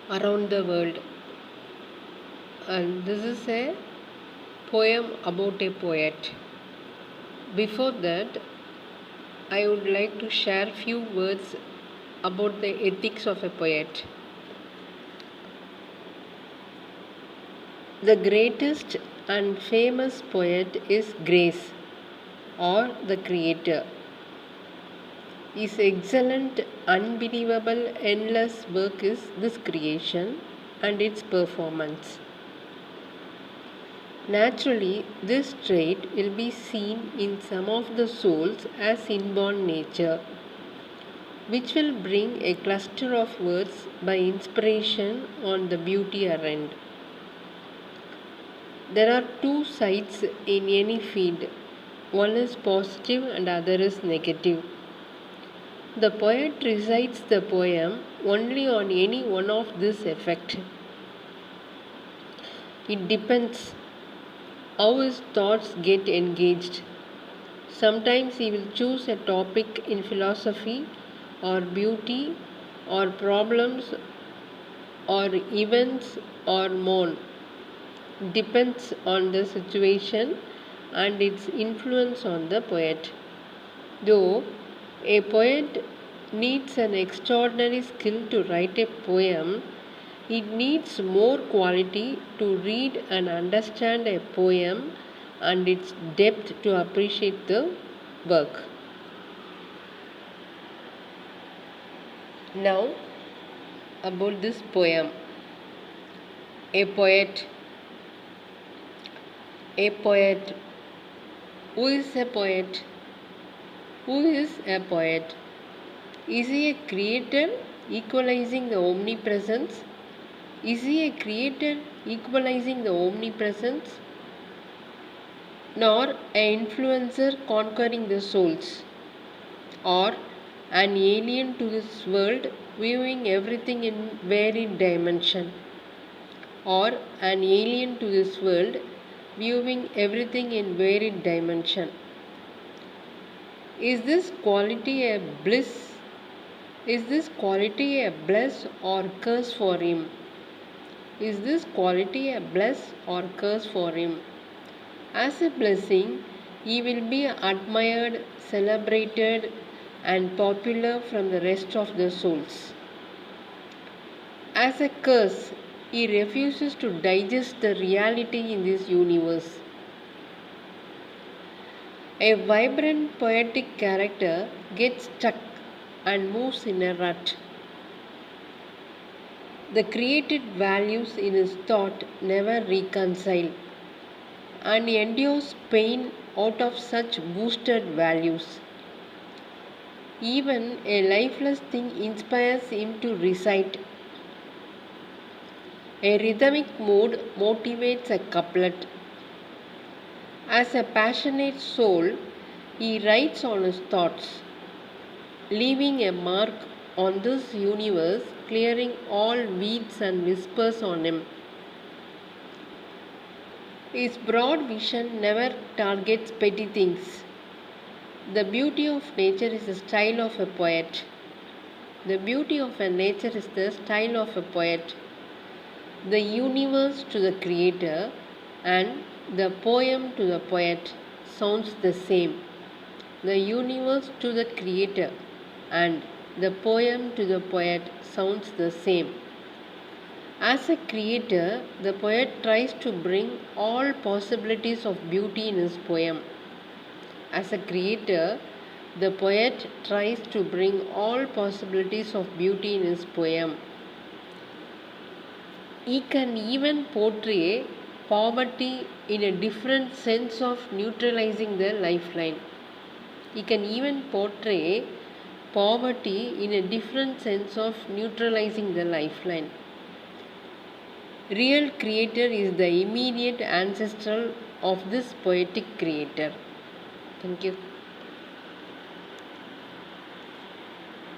around the world. And this is a poem about a poet. Before that, I would like to share few words about the ethics of a poet. The greatest and famous poet is Grace, or the Creator. His excellent, unbelievable, endless work is this creation and its performance. Naturally, this trait will be seen in some of the souls as inborn nature, which will bring a cluster of words by inspiration on the beauty errand. There are two sides in any field. One is positive and other is negative. The poet recites the poem only on any one of this effect. It depends how his thoughts get engaged. Sometimes he will choose a topic in philosophy or beauty or problems or events or more. Depends on the situation and its influence on the poet. Though a poet needs an extraordinary skill to write a poem, it needs more quality to read and understand a poem and its depth to appreciate the work. Now, about this poem. A poet. A poet. Who is a poet? Who is a poet? Is he a creator equalizing the omnipresence? Is he a creator equalizing the omnipresence? Nor an influencer conquering the souls? Or an alien to this world viewing everything in varied dimension? Or an alien to this world viewing everything in varied dimension? Is this quality a bliss? Is this quality a bless or curse for him? Is this quality a bless or curse for him? As a blessing, he will be admired, celebrated, and popular from the rest of the souls. As a curse, he refuses to digest the reality in this universe. A vibrant poetic character gets stuck and moves in a rut. The created values in his thought never reconcile, and he endures pain out of such boosted values. Even a lifeless thing inspires him to recite. A rhythmic mood motivates a couplet. As a passionate soul, he writes on his thoughts, leaving a mark on this universe, clearing all weeds and whispers on him. His broad vision never targets petty things. The beauty of nature is the style of a poet. The beauty of a nature is the style of a poet. The universe to the creator and the poem to the poet sounds the same. The universe to the creator and the poem to the poet sounds the same. As a creator, the poet tries to bring all possibilities of beauty in his poem. As a creator, the poet tries to bring all possibilities of beauty in his poem. He can even portray poverty in a different sense of neutralizing the lifeline. He can even portray poverty in a different sense of neutralizing the lifeline. Real creator is the immediate ancestor of this poetic creator. Thank you.